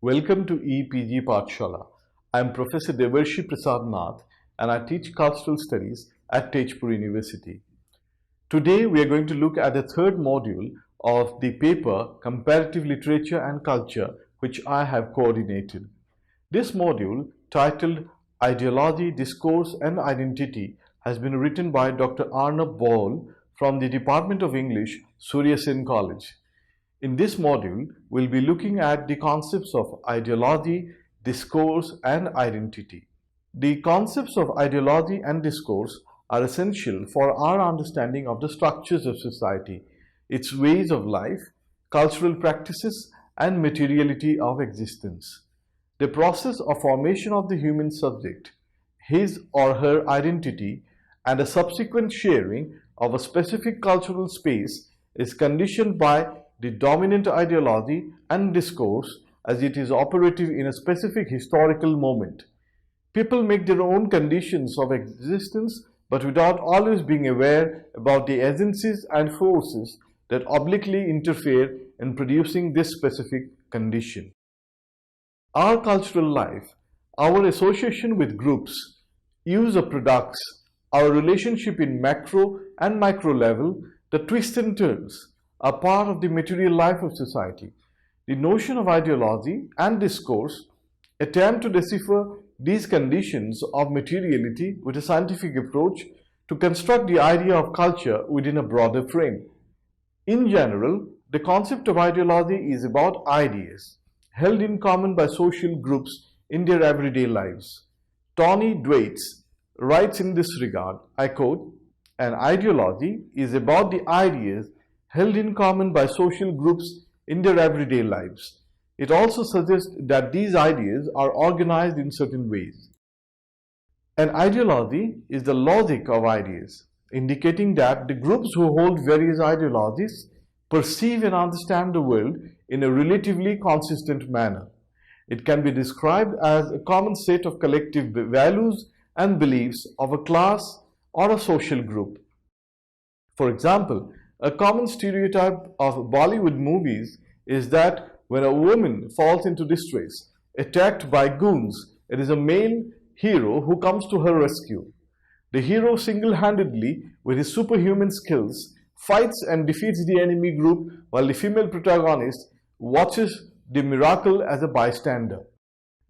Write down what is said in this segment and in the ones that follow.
Welcome to EPG Pathshala. I am Professor Devarshi Prasad Nath and I teach Cultural Studies at Tejpur University. Today we are going to look at the third module of the paper Comparative Literature and Culture, which I have coordinated. This module, titled Ideology, Discourse and Identity, has been written by Dr. Arnab Baul from the Department of English, Surya Sen College. In this module, we'll be looking at the concepts of ideology, discourse, and identity. The concepts of ideology and discourse are essential for our understanding of the structures of society, its ways of life, cultural practices, and materiality of existence. The process of formation of the human subject, his or her identity, and a subsequent sharing of a specific cultural space is conditioned by the dominant ideology and discourse as it is operative in a specific historical moment. People make their own conditions of existence, but without always being aware about the agencies and forces that obliquely interfere in producing this specific condition. Our cultural life, our association with groups, use of products, our relationship in macro and micro level, the twists and turns, are part of the material life of society. The notion of ideology and discourse attempt to decipher these conditions of materiality with a scientific approach to construct the idea of culture within a broader frame. In general, the concept of ideology is about ideas held in common by social groups in their everyday lives. Tony Dwaitz writes in this regard, I quote, "An ideology is about the ideas held in common by social groups in their everyday lives. It also suggests that these ideas are organized in certain ways. An ideology is the logic of ideas, indicating that the groups who hold various ideologies perceive and understand the world in a relatively consistent manner. It can be described as a common set of collective values and beliefs of a class or a social group. For example, a common stereotype of Bollywood movies is that when a woman falls into distress, attacked by goons, it is a male hero who comes to her rescue. The hero single-handedly, with his superhuman skills, fights and defeats the enemy group while the female protagonist watches the miracle as a bystander.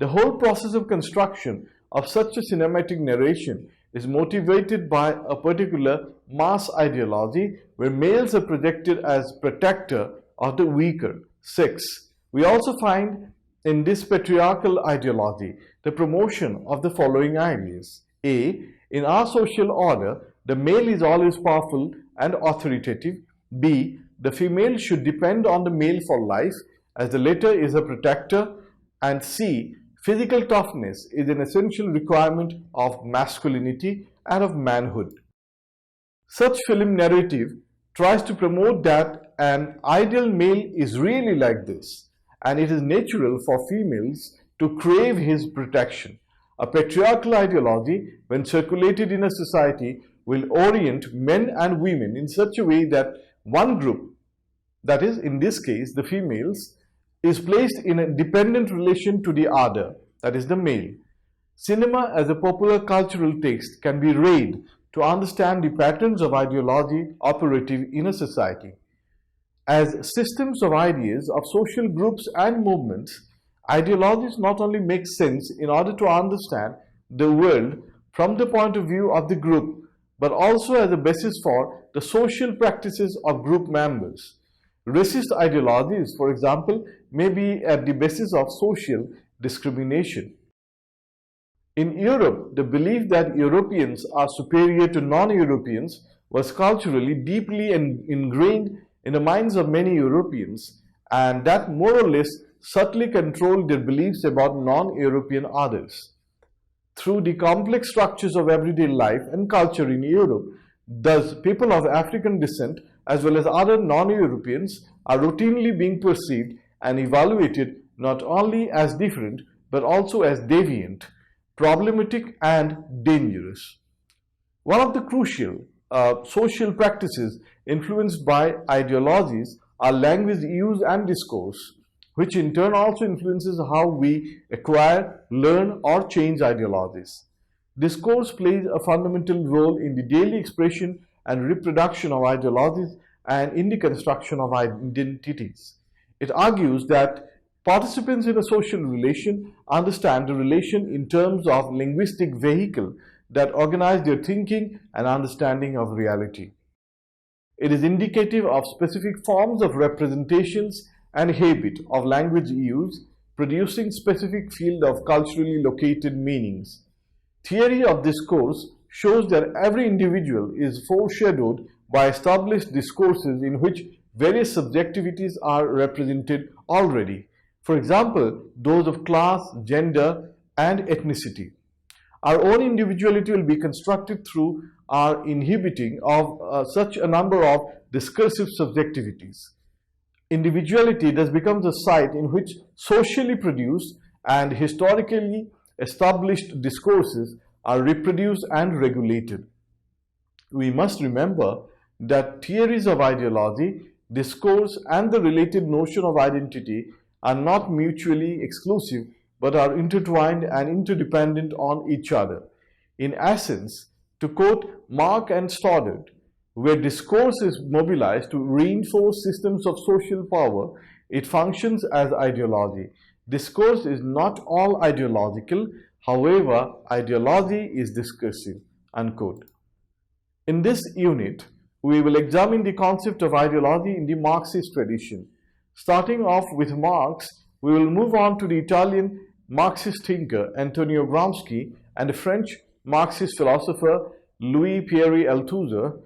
The whole process of construction of such a cinematic narration is motivated by a particular mass ideology where males are projected as protector of the weaker sex. We also find in this patriarchal ideology the promotion of the following ideas. A. In our social order, the male is always powerful and authoritative. B. The female should depend on the male for life, as the latter is a protector. And C. Physical toughness is an essential requirement of masculinity and of manhood. Such film narrative tries to promote that an ideal male is really like this, and it is natural for females to crave his protection. A patriarchal ideology, when circulated in a society, will orient men and women in such a way that one group, that is, in this case, the females, is placed in a dependent relation to the other, that is the male. Cinema as a popular cultural text can be read to understand the patterns of ideology operative in a society. As systems of ideas of social groups and movements, ideologies not only make sense in order to understand the world from the point of view of the group, but also as a basis for the social practices of group members. Racist ideologies, for example, may be at the basis of social discrimination. In Europe, the belief that Europeans are superior to non-Europeans was culturally deeply ingrained in the minds of many Europeans, and that more or less subtly controlled their beliefs about non-European others. Through the complex structures of everyday life and culture in Europe, thus people of African descent as well as other non-Europeans are routinely being perceived and evaluated not only as different but also as deviant, problematic and dangerous. One of the crucial social practices influenced by ideologies are language use and discourse. which in turn also influences how we acquire, learn, or change ideologies. Discourse plays a fundamental role in the daily expression and reproduction of ideologies and in the construction of identities. It argues that participants in a social relation understand the relation in terms of linguistic vehicle that organize their thinking and understanding of reality. It is indicative of specific forms of representations and habit of language use, producing specific field of culturally located meanings. Theory of discourse shows that every individual is foreshadowed by established discourses in which various subjectivities are represented already. For example, those of class, gender, and ethnicity. Our own individuality will be constructed through our inhibiting of such a number of discursive subjectivities. Individuality thus becomes a site in which socially produced and historically established discourses are reproduced and regulated. We must remember that theories of ideology, discourse, and the related notion of identity are not mutually exclusive but are intertwined and interdependent on each other. In essence, to quote Marx and Stoddard, where discourse is mobilized to reinforce systems of social power, it functions as ideology. Discourse is not all ideological, however, ideology is discursive, unquote. In this unit, we will examine the concept of ideology in the Marxist tradition. Starting off with Marx, we will move on to the Italian Marxist thinker Antonio Gramsci and the French Marxist philosopher Louis-Pierre Althusser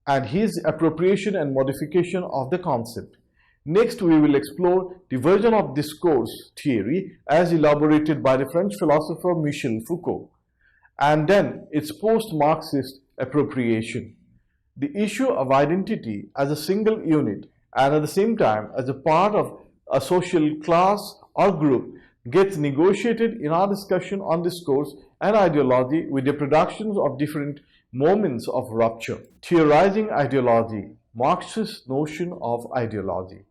and his appropriation and modification of the concept. Next, we will explore the version of discourse theory as elaborated by the French philosopher Michel Foucault, and then its post-Marxist appropriation. The issue of identity as a single unit and at the same time as a part of a social class or group gets negotiated in our discussion on discourse and ideology with the productions of different moments of rupture. Theorizing ideology, Marxist notion of ideology.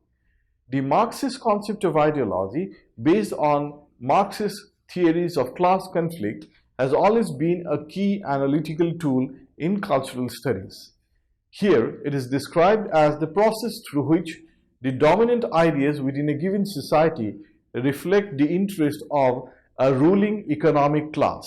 The Marxist concept of ideology, based on Marxist theories of class conflict, has always been a key analytical tool in cultural studies. Here, it is described as the process through which the dominant ideas within a given society reflect the interest of a ruling economic class.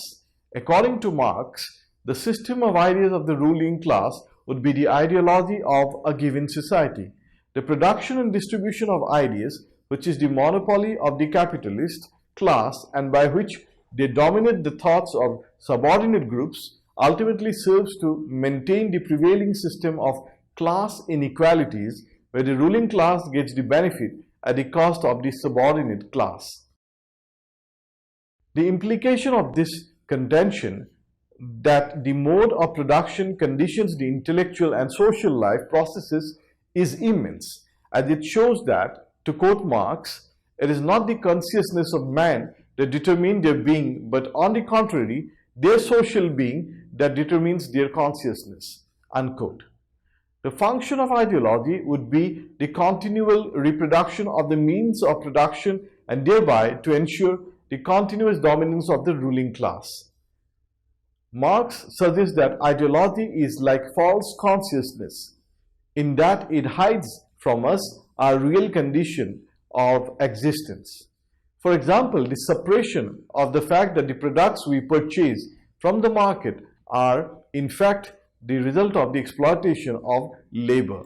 According to Marx, the system of ideas of the ruling class would be the ideology of a given society. The production and distribution of ideas, which is the monopoly of the capitalist class and by which they dominate the thoughts of subordinate groups, ultimately serves to maintain the prevailing system of class inequalities where the ruling class gets the benefit at the cost of the subordinate class. The implication of this contention that the mode of production conditions the intellectual and social life processes is immense, as it shows that, to quote Marx, it is not the consciousness of man that determines their being, but on the contrary, their social being that determines their consciousness, unquote. The function of ideology would be the continual reproduction of the means of production and thereby to ensure the continuous dominance of the ruling class. Marx suggests that ideology is like false consciousness in that it hides from us our real condition of existence. For example, the suppression of the fact that the products we purchase from the market are in fact the result of the exploitation of labor.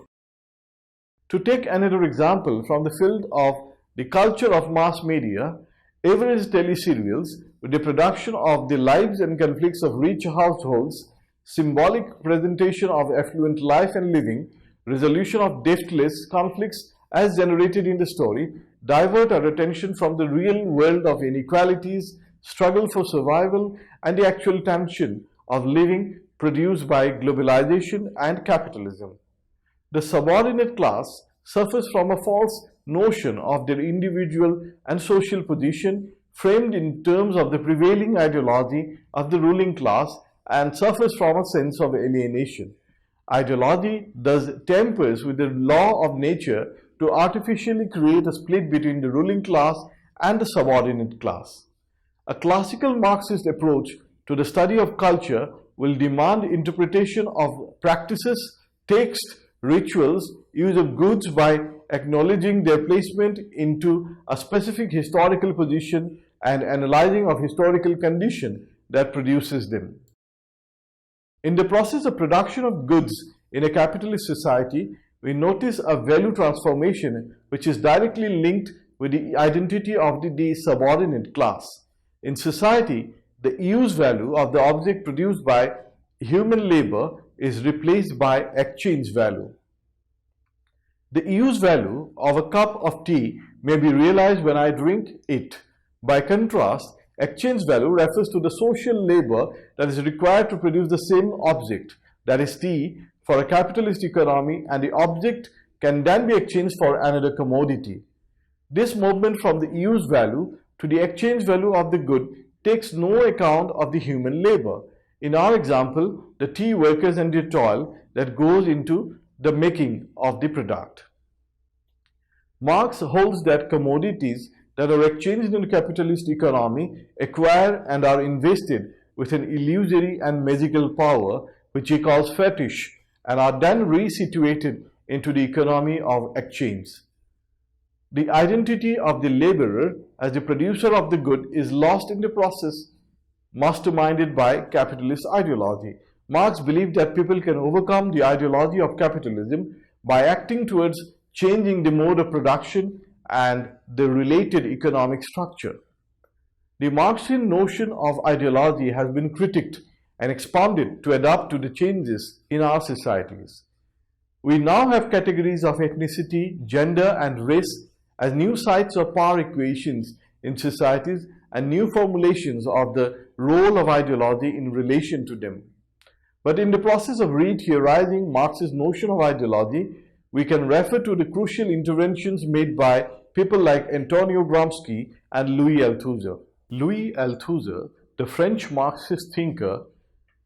To take another example from the field of the culture of mass media, average teleserials with the production of the lives and conflicts of rich households, symbolic presentation of affluent life and living, resolution of depthless conflicts as generated in the story, divert our attention from the real world of inequalities, struggle for survival, and the actual tension of living produced by globalization and capitalism. The subordinate class suffers from a false notion of their individual and social position framed in terms of the prevailing ideology of the ruling class and suffers from a sense of alienation. Ideology thus tampers with the law of nature to to artificially create a split between the ruling class and the subordinate class. A classical Marxist approach to the study of culture will demand interpretation of practices, text, rituals, use of goods by acknowledging their placement into a specific historical position and analyzing of historical condition that produces them. In the process of production of goods in a capitalist society, we notice a value transformation which is directly linked with the identity of the subordinate class. In society, the use value of the object produced by human labor is replaced by exchange value. The use value of a cup of tea may be realized when I drink it. By contrast, exchange value refers to the social labor that is required to produce the same object, that is tea, for a capitalist economy, and the object can then be exchanged for another commodity. This movement from the use value to the exchange value of the good takes no account of the human labor. In our example, the tea workers and the toil that goes into the making of the product. Marx holds that commodities that are exchanged in the capitalist economy acquire and are invested with an illusory and magical power which he calls fetish, and are then resituated into the economy of exchange. The identity of the laborer as the producer of the good is lost in the process, masterminded by capitalist ideology. Marx believed that people can overcome the ideology of capitalism by acting towards changing the mode of production and the related economic structure. The Marxian notion of ideology has been critiqued and expanded to adapt to the changes in our societies. We now have categories of ethnicity, gender, and race as new sites of power equations in societies and new formulations of the role of ideology in relation to them. But in the process of re-theorizing Marx's notion of ideology, we can refer to the crucial interventions made by people like Antonio Gramsci and Louis Althusser. Louis Althusser, the French Marxist thinker,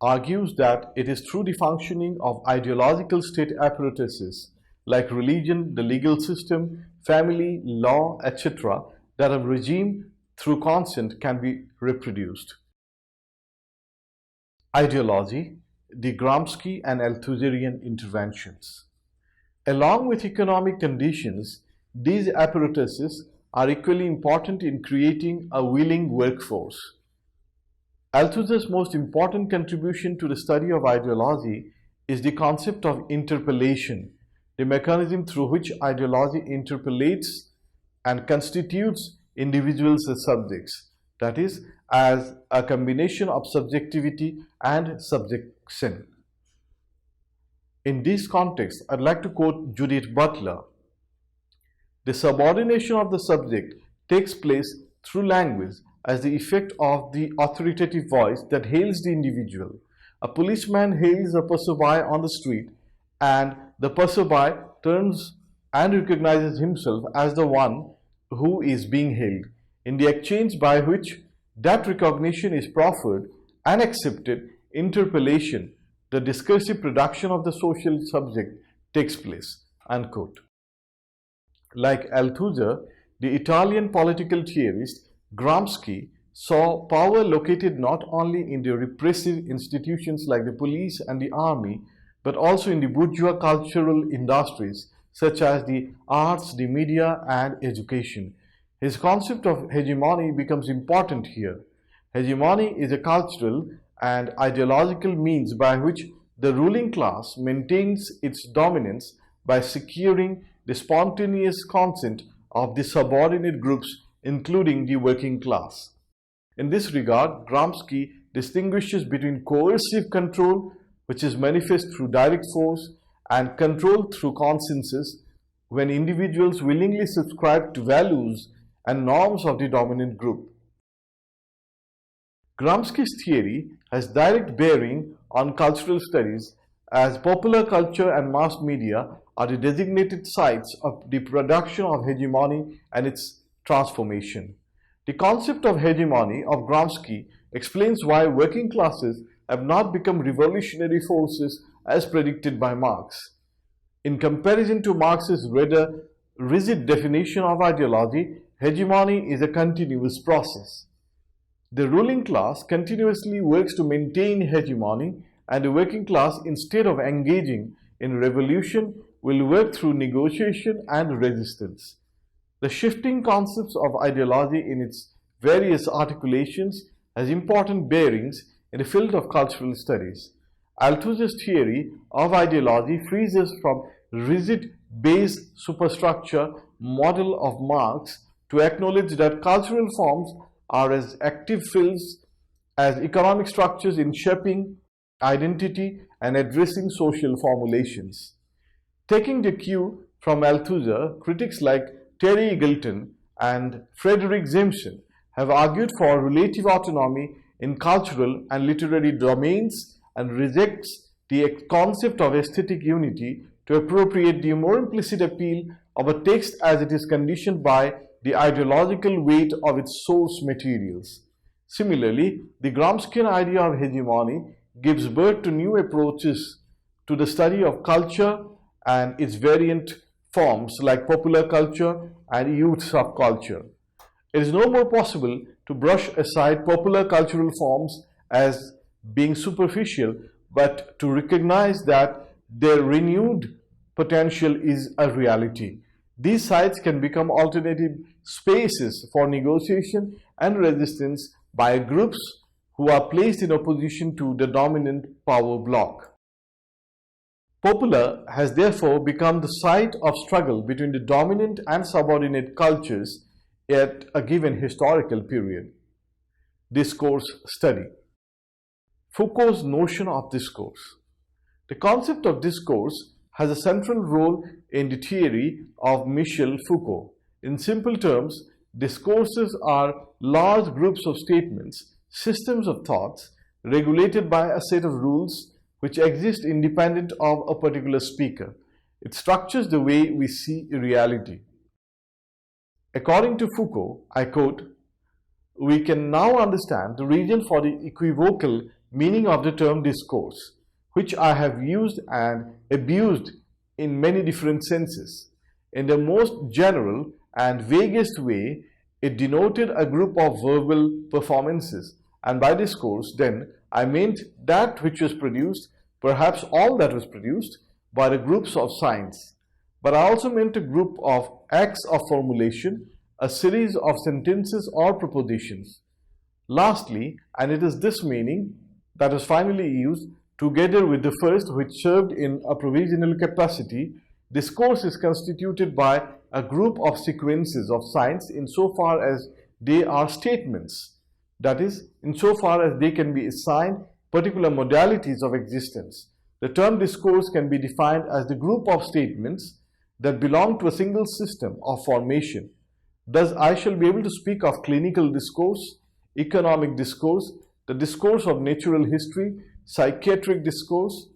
argues that it is through the functioning of ideological state apparatuses like religion, the legal system, family, law, etc., that a regime through consent can be reproduced. Ideology, the Gramsci and Althusserian interventions. Along with economic conditions, these apparatuses are equally important in creating a willing workforce. Althusser's most important contribution to the study of ideology is the concept of interpellation, the mechanism through which ideology interpellates and constitutes individuals as subjects, that is, as a combination of subjectivity and subjection. In this context, I'd like to quote Judith Butler. The subordination of the subject takes place through language as the effect of the authoritative voice that hails the individual. A policeman hails a passerby on the street, and the passerby turns and recognizes himself as the one who is being hailed. In the exchange by which that recognition is proffered and accepted, interpellation, the discursive production of the social subject, takes place. Unquote. Like Althusser, the Italian political theorist Gramsci saw power located not only in the repressive institutions like the police and the army, but also in the bourgeois cultural industries such as the arts, the media, and education. His concept of hegemony becomes important here. Hegemony is a cultural and ideological means by which the ruling class maintains its dominance by securing the spontaneous consent of the subordinate groups, including the working class. In this regard, Gramsci distinguishes between coercive control, which is manifest through direct force, and control through consensus, when individuals willingly subscribe to values and norms of the dominant group. Gramsci's theory has direct bearing on cultural studies, as popular culture and mass media are the designated sites of the production of hegemony and its transformation. The concept of hegemony of Gramsci explains why working classes have not become revolutionary forces as predicted by Marx. In comparison to Marx's rather rigid definition of ideology, hegemony is a continuous process. The ruling class continuously works to maintain hegemony, and the working class, instead of engaging in revolution, will work through negotiation and resistance. The shifting concepts of ideology in its various articulations has important bearings in the field of cultural studies. Althusser's theory of ideology frees us from rigid base superstructure model of Marx to acknowledge that cultural forms are as active fields as economic structures in shaping identity and addressing social formulations. Taking the cue from Althusser, critics like Terry Eagleton and Frederick Simpson have argued for relative autonomy in cultural and literary domains and rejects the concept of aesthetic unity to appropriate the more implicit appeal of a text as it is conditioned by the ideological weight of its source materials. Similarly, the Gramscian idea of hegemony gives birth to new approaches to the study of culture and its variant forms like popular culture and youth subculture. It is no more possible to brush aside popular cultural forms as being superficial, but to recognize that their renewed potential is a reality. These sites can become alternative spaces for negotiation and resistance by groups who are placed in opposition to the dominant power bloc. Popular has therefore become the site of struggle between the dominant and subordinate cultures at a given historical period. Discourse study. Foucault's notion of discourse. The concept of discourse has a central role in the theory of Michel Foucault. In simple terms, discourses are large groups of statements, systems of thoughts, regulated by a set of rules which exist independent of a particular speaker. It structures the way we see reality. According to Foucault, I quote, "We can now understand the reason for the equivocal meaning of the term discourse, which I have used and abused in many different senses. In the most general and vaguest way, it denoted a group of verbal performances, and by discourse, then, I meant that which was produced, perhaps all that was produced, by the groups of signs. But I also meant a group of acts of formulation, a series of sentences or propositions. Lastly, and it is this meaning that was finally used, together with the first which served in a provisional capacity, discourse is constituted by a group of sequences of signs insofar as they are statements, that is, insofar as they can be assigned particular modalities of existence. The term discourse can be defined as the group of statements that belong to a single system of formation. Thus, I shall be able to speak of clinical discourse, economic discourse, the discourse of natural history, psychiatric discourse,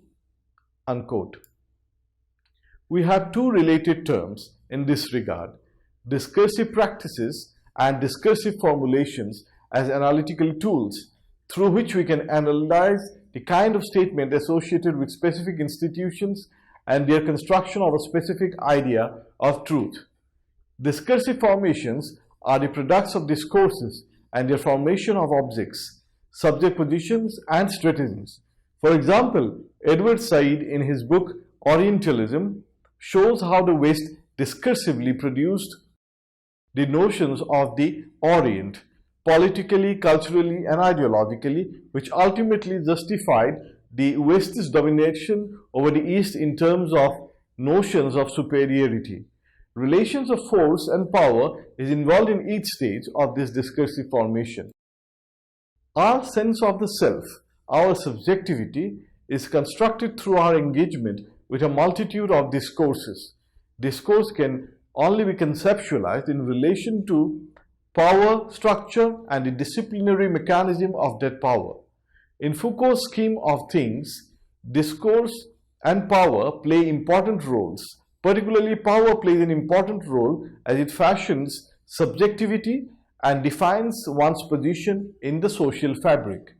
unquote. We have two related terms in this regard, discursive practices and discursive formulations as analytical tools through which we can analyze the kind of statement associated with specific institutions and their construction of a specific idea of truth. Discursive formations are the products of discourses and their formation of objects, subject positions, and strategies. For example, Edward Said in his book Orientalism shows how the West discursively produced the notions of the Orient, politically, culturally, and ideologically, which ultimately justified the West's domination over the East in terms of notions of superiority. Relations of force and power is involved in each stage of this discursive formation. Our sense of the self, our subjectivity, is constructed through our engagement with a multitude of discourses. Discourse can only be conceptualized in relation to power structure and the disciplinary mechanism of that power. In Foucault's scheme of things, discourse and power play important roles. Particularly, power plays an important role as it fashions subjectivity and defines one's position in the social fabric.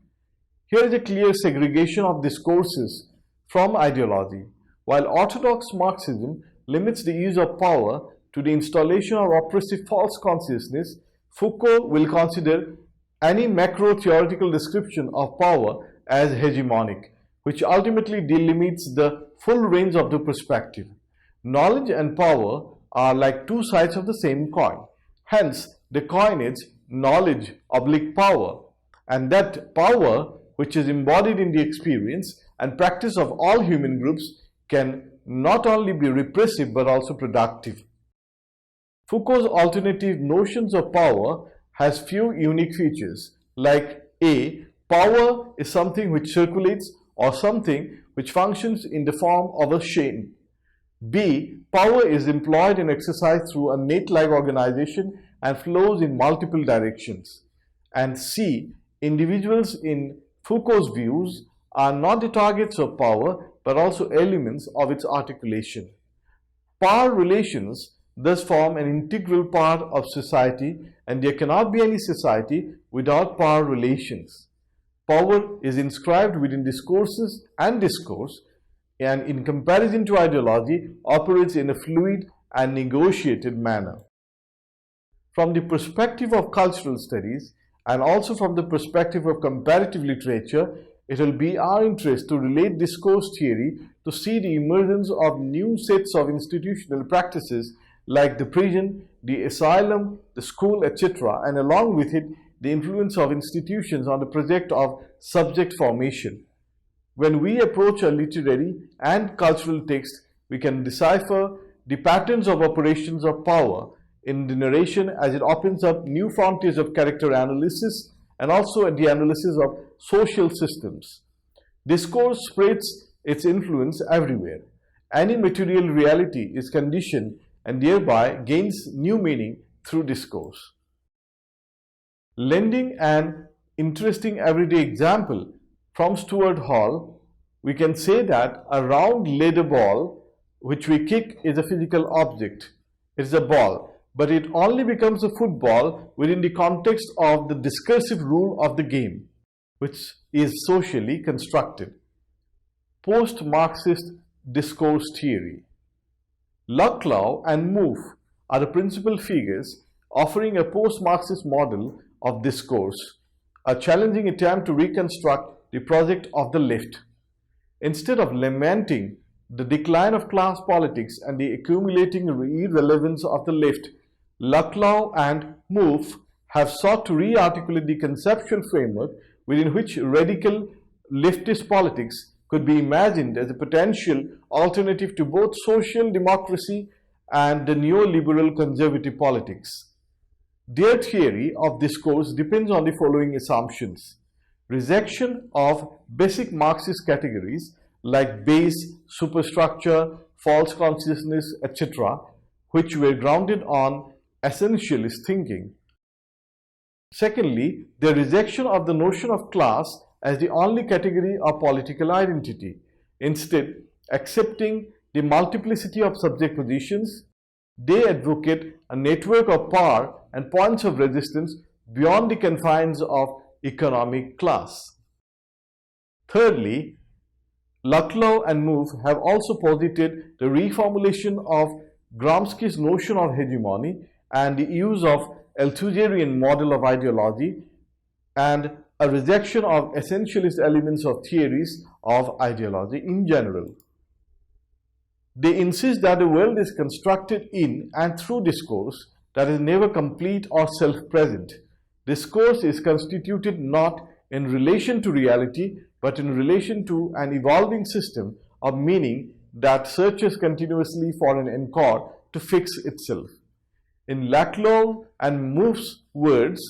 Here is a clear segregation of discourses from ideology. While orthodox Marxism limits the use of power to the installation of oppressive false consciousness, Foucault will consider any macro-theoretical description of power as hegemonic, which ultimately delimits the full range of the perspective. Knowledge and power are like two sides of the same coin. Hence, the coinage knowledge/power, and that power, which is embodied in the experience and practice of all human groups, can not only be repressive but also productive. Foucault's alternative notions of power has few unique features, like A. Power is something which circulates or something which functions in the form of a chain. B. Power is employed and exercised through a net-like organization and flows in multiple directions. And C. Individuals in Foucault's views are not the targets of power but also elements of its articulation. Power relations thus form an integral part of society, and there cannot be any society without power relations. Power is inscribed within discourses and discourse, and in comparison to ideology, operates in a fluid and negotiated manner. From the perspective of cultural studies, and also from the perspective of comparative literature, it will be our interest to relate discourse theory to see the emergence of new sets of institutional practices like the prison, the asylum, the school, etc., and along with it, the influence of institutions on the project of subject formation. When we approach a literary and cultural text, we can decipher the patterns of operations of power in the narration as it opens up new frontiers of character analysis and also the analysis of social systems. Discourse spreads its influence everywhere. Any material reality is conditioned and thereby gains new meaning through discourse. Lending an interesting everyday example from Stuart Hall, we can say that a round leather ball which we kick is a physical object. It is a ball, but it only becomes a football within the context of the discursive rule of the game, which is socially constructed. Post-Marxist discourse theory. Laclau and Mouffe are the principal figures offering a post-Marxist model of discourse, a challenging attempt to reconstruct the project of the left. Instead of lamenting the decline of class politics and the accumulating irrelevance of the left, Laclau and Mouffe have sought to re-articulate the conceptual framework within which radical leftist politics could be imagined as a potential alternative to both social democracy and the neoliberal conservative politics. Their theory of discourse depends on the following assumptions: rejection of basic Marxist categories like base, superstructure, false consciousness, etc., which were grounded on essentialist thinking. Secondly, the rejection of the notion of class as the only category of political identity, instead accepting the multiplicity of subject positions. They advocate a network of power and points of resistance beyond the confines of economic class. Thirdly, Laclau and Mouffe have also posited the reformulation of Gramsci's notion of hegemony and the use of Althusserian model of ideology and a rejection of essentialist elements of theories of ideology in general. They insist that the world is constructed in and through discourse that is never complete or self-present. Discourse is constituted not in relation to reality, but in relation to an evolving system of meaning that searches continuously for an anchor to fix itself. In Laclau and Mouffe's words,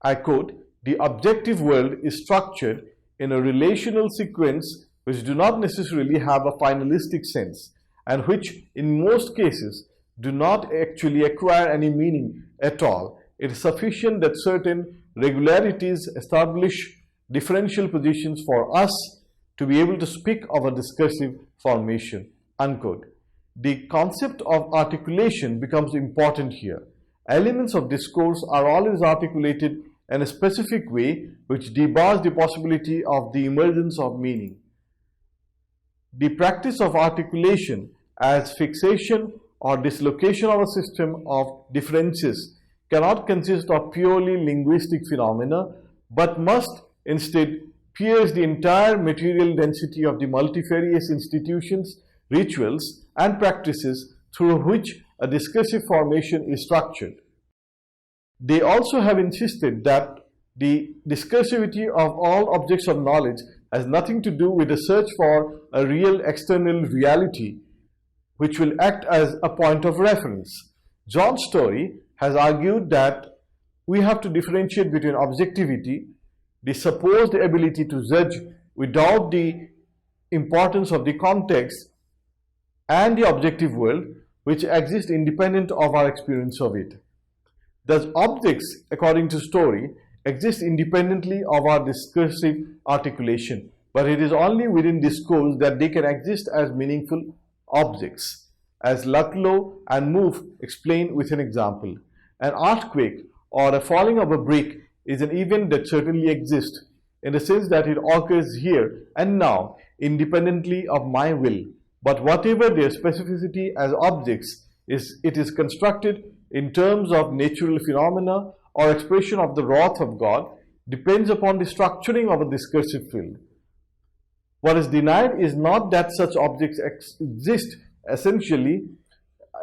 I quote, "The objective world is structured in a relational sequence which do not necessarily have a finalistic sense, and which in most cases do not actually acquire any meaning at all. It is sufficient that certain regularities establish differential positions for us to be able to speak of a discursive formation." Unquote. The concept of articulation becomes important here. Elements of discourse are always articulated in a specific way which debars the possibility of the emergence of meaning. The practice of articulation as fixation or dislocation of a system of differences cannot consist of purely linguistic phenomena, but must instead pierce the entire material density of the multifarious institutions, rituals, and practices through which a discursive formation is structured. They also have insisted that the discursivity of all objects of knowledge has nothing to do with the search for a real external reality which will act as a point of reference. John Story has argued that we have to differentiate between objectivity, the supposed ability to judge without the importance of the context, and the objective world, which exists independent of our experience of it. Thus, objects, according to Story, exist independently of our discursive articulation, but it is only within discourse that they can exist as meaningful objects, as Ludlow and Mouffe explain with an example. An earthquake or a falling of a brick is an event that certainly exists, in the sense that it occurs here and now, independently of my will. But whatever their specificity as objects, it is constructed in terms of natural phenomena or expression of the wrath of God, depends upon the structuring of a discursive field. What is denied is not that such objects exist essentially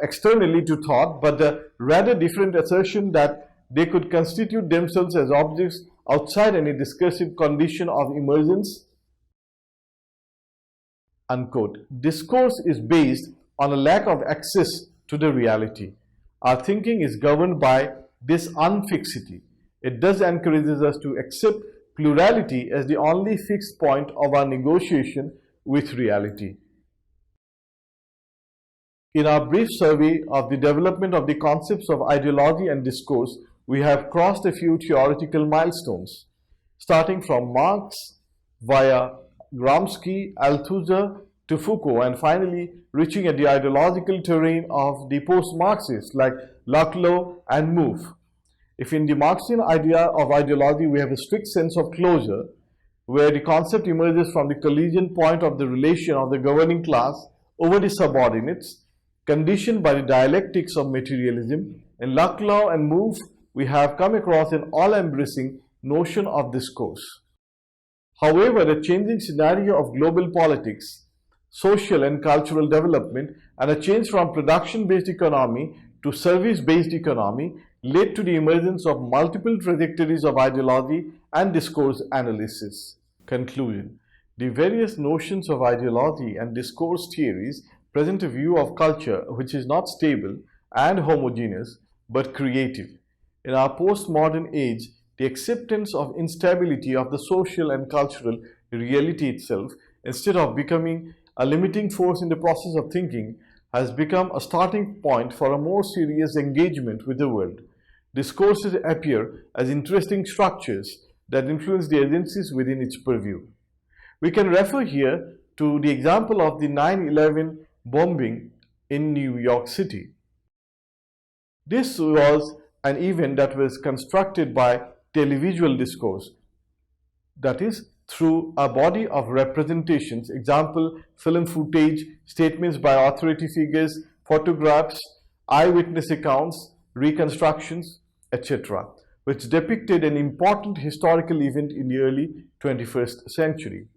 externally to thought, but the rather different assertion that they could constitute themselves as objects outside any discursive condition of emergence. Unquote. Discourse is based on a lack of access to the reality. Our thinking is governed by this unfixity. It thus encourages us to accept plurality as the only fixed point of our negotiation with reality. In our brief survey of the development of the concepts of ideology and discourse, we have crossed a few theoretical milestones, starting from Marx via Gramsci, Althusser to Foucault, and finally reaching at the ideological terrain of the post-Marxists like Ludlow and Mouffe. If in the Marxian idea of ideology we have a strict sense of closure, where the concept emerges from the collision point of the relation of the governing class over the subordinates, conditioned by the dialectics of materialism, in Ludlow and Mouffe we have come across an all-embracing notion of discourse. However, the changing scenario of global politics, social and cultural development, and a change from production-based economy to service-based economy led to the emergence of multiple trajectories of ideology and discourse analysis. Conclusion. The various notions of ideology and discourse theories present a view of culture which is not stable and homogeneous, but creative. In our postmodern age, the acceptance of instability of the social and cultural reality itself, instead of becoming a limiting force in the process of thinking, has become a starting point for a more serious engagement with the world. Discourses appear as interesting structures that influence the agencies within its purview. We can refer here to the example of the 9/11 bombing in New York City. This was an event that was constructed by televisual discourse, that is, through a body of representations, example, film footage, statements by authority figures, photographs, eyewitness accounts, reconstructions, etc., which depicted an important historical event in the early 21st century.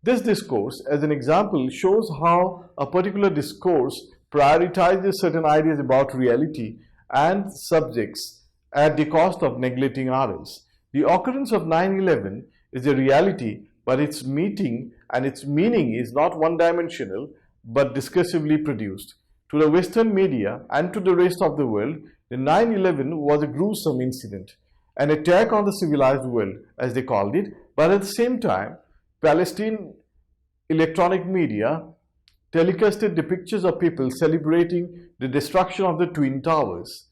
This discourse, as an example, shows how a particular discourse prioritizes certain ideas about reality and subjects at the cost of neglecting others. The occurrence of 9/11 is a reality, but its meaning is not one-dimensional, but discursively produced. To the Western media and to the rest of the world, the 9/11 was a gruesome incident, an attack on the civilized world, as they called it, but at the same time, Palestine electronic media telecasted the pictures of people celebrating the destruction of the Twin Towers.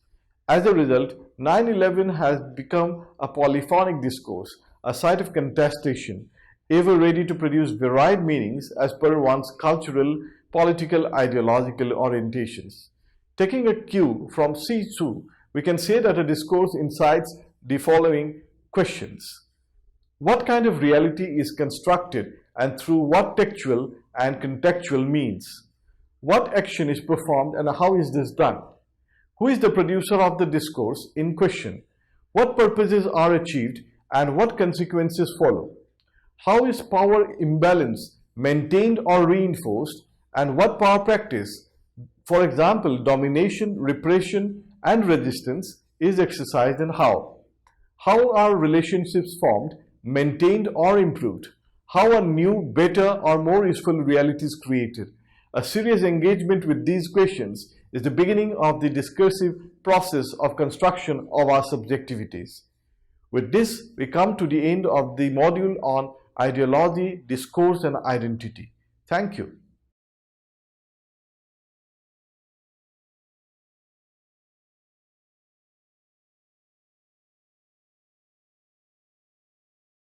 As a result, 9/11 has become a polyphonic discourse, a site of contestation, ever ready to produce varied meanings as per one's cultural, political, ideological orientations. Taking a cue from C2, we can say that a discourse incites the following questions. What kind of reality is constructed and through what textual and contextual means? What action is performed and how is this done? Who is the producer of the discourse in question? What purposes are achieved and what consequences follow? How is power imbalance maintained or reinforced, and what power practice, for example, domination, repression, and resistance, is exercised and how? How are relationships formed, maintained, or improved? How are new, better, or more useful realities created? A serious engagement with these questions is the beginning of the discursive process of construction of our subjectivities. With this, we come to the end of the module on ideology, discourse, and identity. Thank you.